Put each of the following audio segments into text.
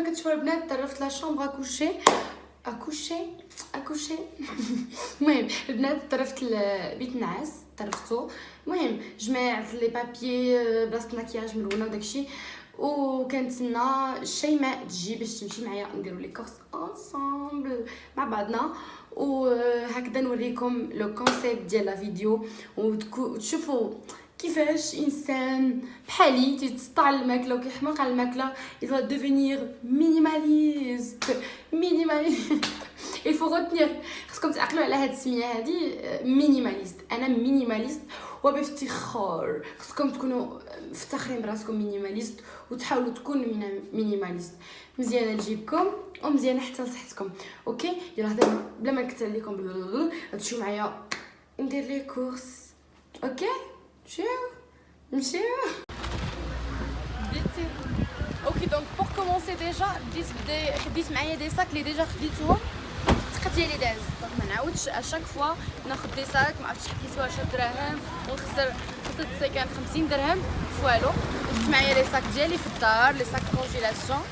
كتشوفوا البنات طرفت لا شومبر اكوشي المهم البنات طرفت البيت النعاس طرفتو. المهم جمعت لي بابي بلاصه المكياج ملونه وداكشي، وكنتسنى شيماء تجي باش تمشي معايا نديرو لي كورس انصامبل مع بعضنا، وهكذا نوريكم لو كونسيبت ديال لا فيديو وتشوفوا كيفاش انسان بحالي تيتسطع الماكله وكيحماق على الماكله يبغى ديفينير مينيماليست. il faut retenir خصكم تعقلوا على هاد السميه هادي مينيماليست. انا مينيماليست وبافتخار. خصكم تكونوا مفتخرين براسكم مينيماليست وتحاولوا تكونوا مينيماليست. مزيانه لجيبكم ومزيانه حتى لصحتكم. اوكي يلا دابا بلا ما نكثر لكم تمشيو معايا ندير لي كورس. اوكي نمشيو. اوكي دونك بور كومونسي ديجا خديت معايا دي ساك اللي ديجا خديتهم الثقه ديالي داز. دونك ما نعاودش اشاك فوا ناخذ دي ساك ما عرفتش حكيتو 10 دراهم ونخسر خسرت السكن 50 درهم فوالو. خديت معايا لي ساك ديالي في الدار لي ساك كونجيلاسيون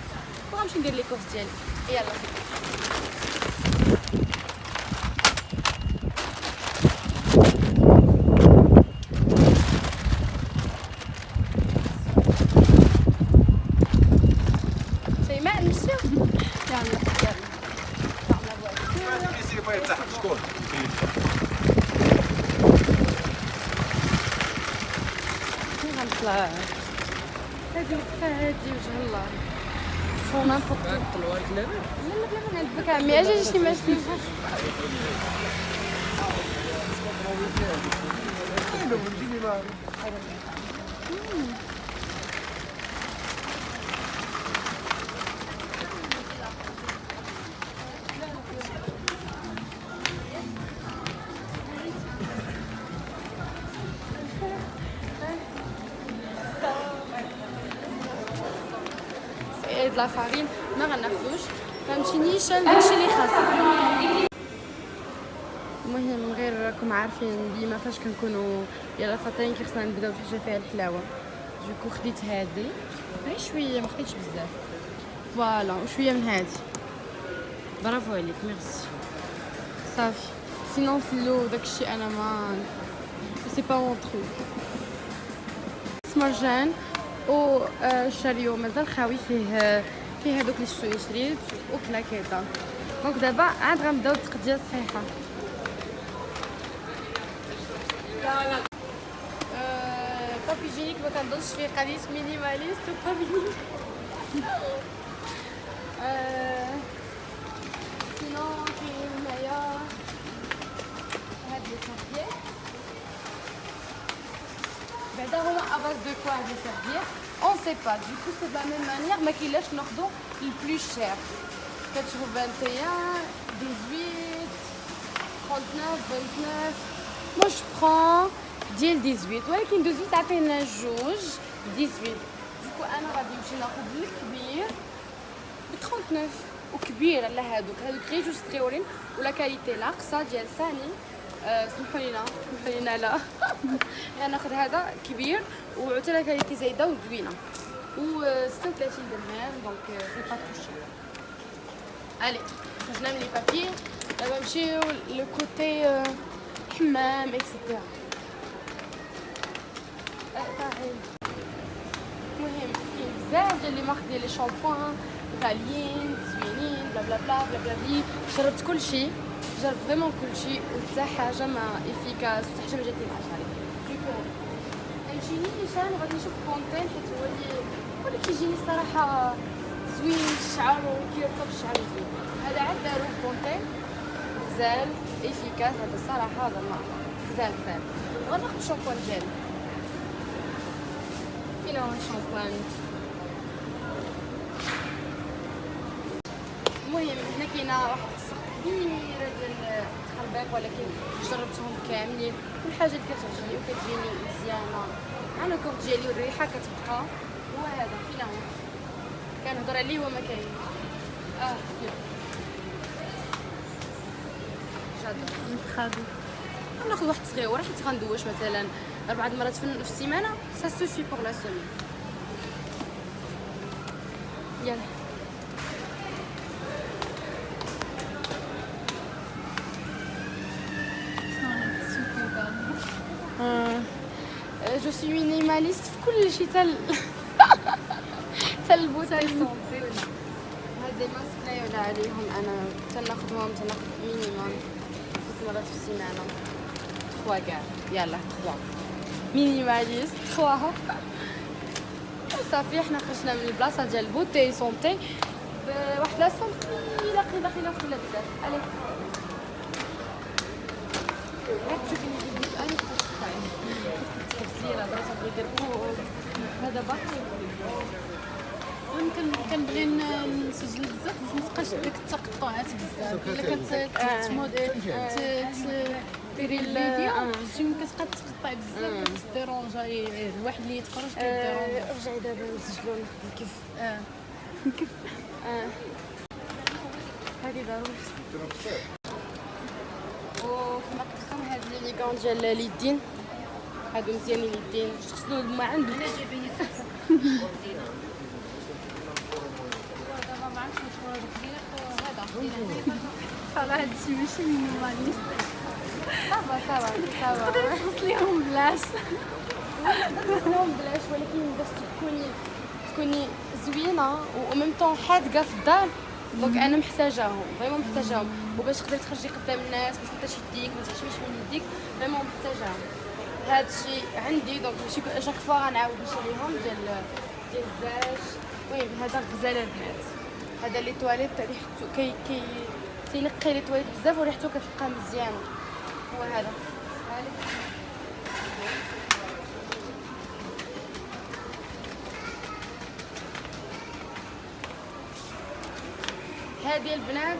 وغنمشي ندير لي كورس ديالي. يلا هادي وجه الله فونا فوق الطلوع. لا بلا ما نبكى عمي اجي شي ماشي لا فارين ما غناخذوش فهمتيني شال داكشي اللي خاص. المهم غير راكم عارفين ديما فاش كنكونوا يلا فاطرين خصنا نبداو في حاجه فيها الحلاوه. دوكو خديت هادي غير شويه ما خديتش بزاف فوالا وشويه من هادي. برافو عليك ميرسي صافي. سينون سلو داكشي انا ما سي با مون تروك. مرجان والشاريو مازال خاوي فيه هذوك اللي شريت وكلاكيطه. دونك دابا عاد غنبداو التقديه الصحيحه. بابي جينيك ما كنظنش فيه قميص مينيماليست وبابي سينو كاين هنايا هاد لي سيرفييت بعدا هما اباز دو كوا هاد لي سيرفييت اون سي با دوكو سي دو لا ميم مانيير ما كاينلاش ناخدو البلو شير. كتشوفو 21 18 39 29 مو جو برون ديال 18 ولكن 18 عطينا جوج 18. دوكو انا غادي نمشي ناخد الكبير ب 39 وكبير على هادوك غير جوج صغيورين ولا كاليتي ناقصه ديال ثاني. سمحوا لينا لا ناخذ هذا كبير وعطينا كاليتي زايده وزوينه و 36 درهم دونك سي با ترو شير. الي خرجنا من لي بابي دابا نمشيو لو كوتي حمام اكسيتيرا. المهم كاين بزاف ديال لي مارك ديال لي شامبوان غاليين زوينين بلا بلا بلا بلا بلا بلي. جربت كلشي جربت فريمون كلشي وحتى حاجه ما افيكاس وحتى حاجه ما جاتني العشرة. دوكو غنمشي نيشان وغادي نشوف كونتين حيت هو اللي كيجيني الصراحه زوين الشعر وكيرطب الشعر زوين. هذا عاد دارو كونتين غزال افيكاس هذا الصراحه زعما غزال. غناخد الشامبوان ديالي فين هو الشامبوان. المهم هنا كاينه واحد القصه كبيره ديال التخربيق ولكن جربتهم كاملين والحاجه اللي كتعجبني وكتجيني مزيانه مع الكور ديالي والريحه كتبقى هو هذا. فين هو كنهضر عليه وما كاين جادور نتخادو ناخذ واحد صغيور حيت غندوش مثلا 4 مرات في السيمانه سا سوفي بور لا سيمين. يلا جو سوي مينيماليست في كل شيء حتى البوتاي سونتي. هاد لي ماسك لا يعلى عليهم، انا تناخذهم تناخذ مينيموم 3 مرات في السيمانه. 3 كاع، يلا 3 مينيماليست 3 صافي. حنا خرجنا من البلاصه ديال البوتاي سونتي بواحد لاصون قليله قليله قليله قليله بزاف. الي راك تشوفي انا تحبس لي راه صافي ندير هذا باقي. يمكن كنبغي نسجل بزاف باش ما تبقاش ديك التقطعات بزاف الا ديري الفيديو يمكن كتبقى تقطع بزاف كتديرونجا الواحد اللي يتفرج كيديرونجا. رجعي دابا نسجلوا كيف كيف هادي ضروري. وكما كتلقاو هاد لي ليغون ديال اليدين هادو مزيانين اليدين تغسلوا الماعن بالجبين. دابا ما عرفتش واش هو ديال هذا صراحه هادشي ماشي مينيماليست. صافا غسليهم بلاش غسلهم بلاش، ولكن باش تكوني زوينه وميم طون حادقه في الدار. دونك انا محتاجاهم فريمون محتاجاهم، وباش تقدري تخرجي قدام الناس ما تقطعش يديك ما تحشميش من يديك فريمون محتاجاهم. هادشي عندي دونك شاك فوا غنعاود نشريهم ديال الزاج. المهم هذا غزاله البنات، هذا لي تواليت ريحته تينقي لي تواليت بزاف وريحته كتبقى مزيانه. هو هذا هذه البنات،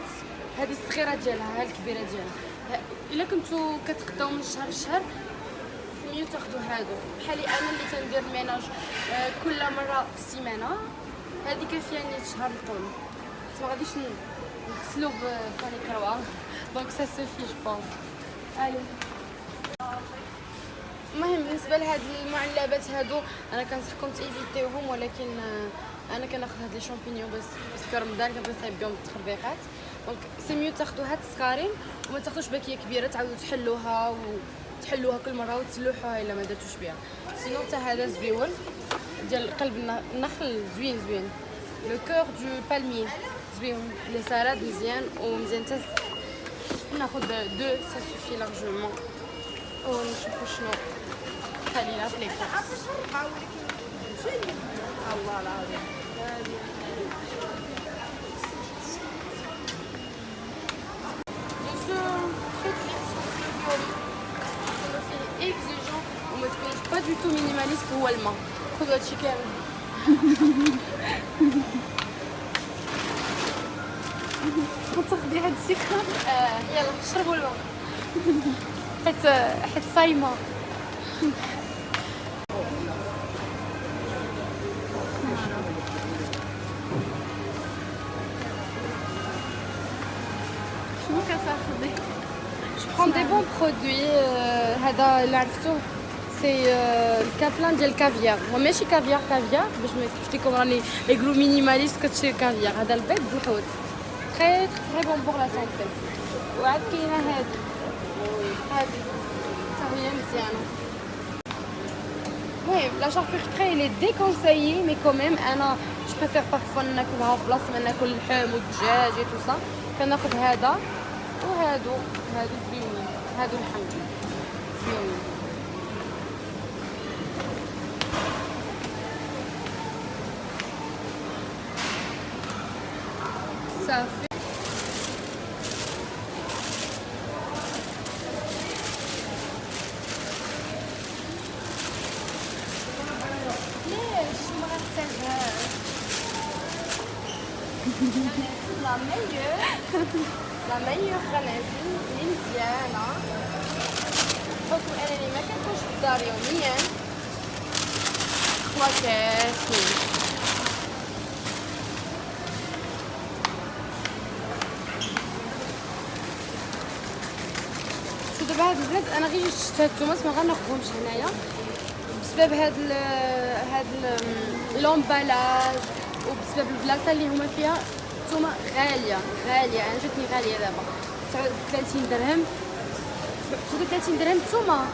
هذه الصغيره ديالها ها الكبيره ديالها. الا كنتو كتقداو من شهر لشهر ميو تاخذوا هادو. بحالي انا اللي تندير الميناج كل مره في السيمانه، هذه كافياني شهر طول ما غاديش نغسلو بطريقه كروه. دونك سا سوفي جو بونس. الي المهم بالنسبه لهاد المعلبات هادو انا كنصحكم تيفيتيوهم، ولكن انا كناخذ هاد لي شامبينيون بس رمضان كنبغي نصايب بهم التخربيقات. دونك سي ميو تاخذوا هاد الصغارين وما تاخذوش باكيه كبيره تعاودوا تحلوها كل مره وتلوحوها الا ما درتوش بها. سينو حتى هذا زويون ديال قلب النخل زوين لو كور دو بالمي زوين لي سالاد مزيان ومزيان حتى ناخذ 2 سا سوفي لارجومون. ونشوفوا شنو خلينا في ليكورس. الله العظيم اكزيجون وما تكونش با دو تو مينيماليست. هو الماء خذوا هادشي كامل. وتاخدي هادشي كامل. يلا شربوا الماء حيت صايمه. شنو كتاخدي؟ جو برون دي بون برودوي. هذا اللي عرفتوه سي الكابلان ديال الكافيار. هو ماشي كافيار باش ما يكتبش لكم راني ايغلو مينيماليست كتشري كافيار. هذا البيض بالحوت تري بون بور لا سونتي. وعاد كاينه هذه حتى هي مزيانه. المهم لا شاركوتري لي ديكونسايي مي كوميم انا جو بريفير بارفوا ناكلها في بلاصه ما ناكل اللحم والدجاج و تو سا. كناخذ هذا وهادو زوينين. هادو اللحم زوينين. صافي ليش ما غنحتاجهاش؟ لا ميور غنازل لي مزيانه بحكم انني ما كنكونش في الدار يوميا. 3 كاس دابا هاد البلاد انا غير شفت هاد التوماط ما غناخذهمش هنايا بسبب هاد لومبالاج وبسبب البلاصه اللي هما فيها. الثومه غاليه انا جاتني غاليه دابا 39 درهم 30 درهم الثومه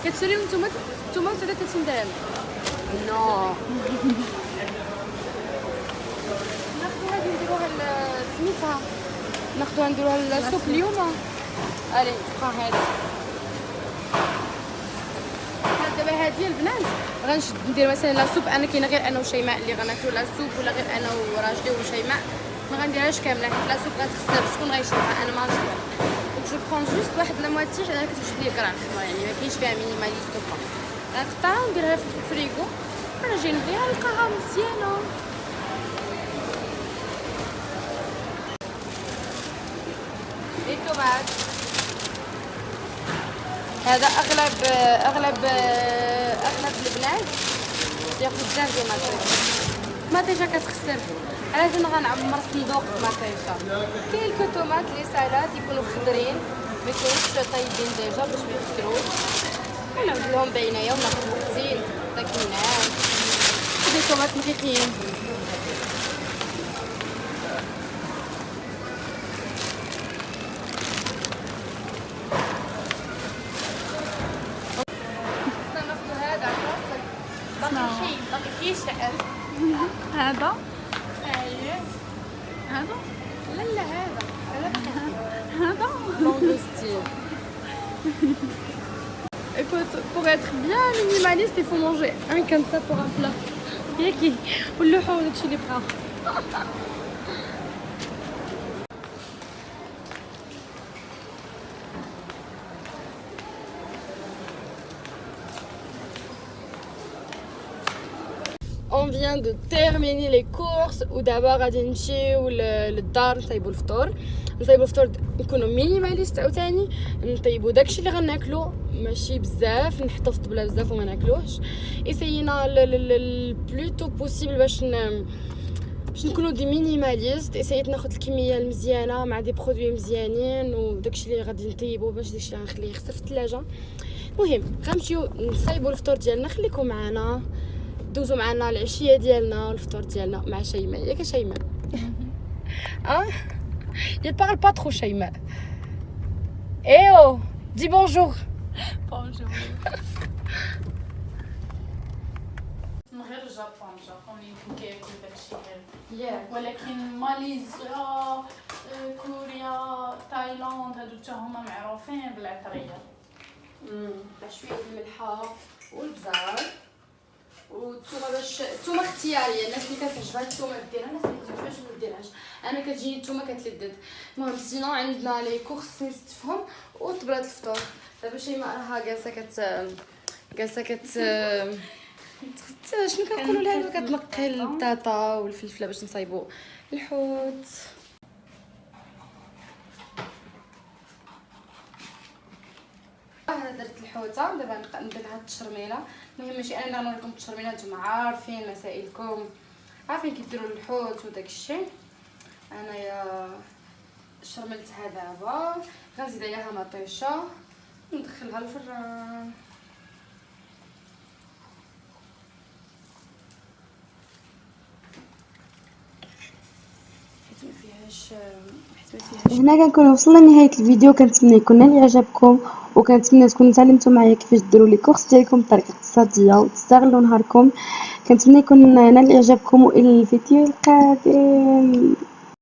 كتشريو نتوما 33 درهم. نو ناخذوها نديروها سميتها، ناخذوها نديروها السوق اليوم. الي بقى هذا دابا هادي البنات غنشد ندير مثلا لا سوب. انا كاينه غير انا وشيماء اللي غناكلوا لا سوب، ولا غير انا وراجلي وشيماء. ما غنديرهاش كامله حيت لا سوب غتخسر. شكون غيشربها؟ انا ما غنشربها. دونك جو برون جوست واحد لا مواتي حيت انا كتوجد لي كرا نخدمها، يعني ما كاينش فيها مينيماليست ولا غنقطعها ونديرها في الفريغو. انا جاي نبغيها نلقاها مزيانه. لي طوماط هذا اغلب البنات ياخذ بزاف ديال المطيشه كتخسر. علاش انا غنعمر صندوق المطيشه؟ كاين طوماط لي سالاد يكونوا خضرين ما يكونوش طايبين ديجا باش ما يخسروش. ونعملهم بينايا وناخذ وقتي طاكينات دي طوماط نقيقين. هذا هذا لا هذا langoustine. Écoute, pour être bien minimaliste, il faut manger un comme ça pour un plat. ياكي واللحوم وداكشي اللي بقى. On vient de terminer les courses ودابا غادي نمشيو للدار نطيبوا الفطور. نكونوا مينيماليست عاوتاني، نطيبوا داكشي اللي غناكلو ماشي بزاف، نحتفظ بلا بزاف وما ناكلوش. ايسينا البلوتو بوسيبل باش نكونوا دي مينيماليست. ايسيت ناخذ الكميه المزيانه مع دي برودوي مزيانين وداكشي اللي غادي نطيبوا باش داكشي اللي غنخليه يخسر في الثلاجه. المهم غنمشيو نصايبوا الفطور ديالنا. خليكم معنا دوزو معنا العشيه ديالنا والفطور ديالنا مع شيماء. ياك شيماء؟ Il parle pas trop شيماء. Eh oh, dis bonjour. Bonjour. من غير الجابون يمكن كياكل داكشي غير، ولكن ماليزيا كوريا تايلاند هادو حتى هما معروفين بالعطريه. شويه الملحه والبزار والثومه. باش الثومه اختياريه، الناس اللي كتعجبها الثومه ديرها، الناس اللي كتعجبهاش ما ديرهاش. انا كتجيني الثومه كتلذذ. المهم سينو عندنا لي كورس نستفهم وطبلات الفطور. دابا شيماء راها جالسه شنو كنقولوا لها، كتنقي البطاطا والفلفله باش نصايبوا الحوت. انا درت الحوته دابا ندير لها التشرميله. المهم ماشي انا اللي غنوريكم التشرميله، نتوما عارفين مسائلكم، عارفين كيديروا الحوت وداك الشيء. انايا شرملتها دابا، غنزيد عليها مطيشه وندخلها الفران. هنا كنكون وصلنا لنهايه الفيديو. كنتمنى يكون نال اعجابكم، وكنتمنى تكونوا تعلمتوا معايا كيفاش ديروا لي كورس ديالكم بطريقه اقتصاديه وتستغلوا نهاركم. كنتمنى يكون نال اعجابكم، والى الفيديو القادم.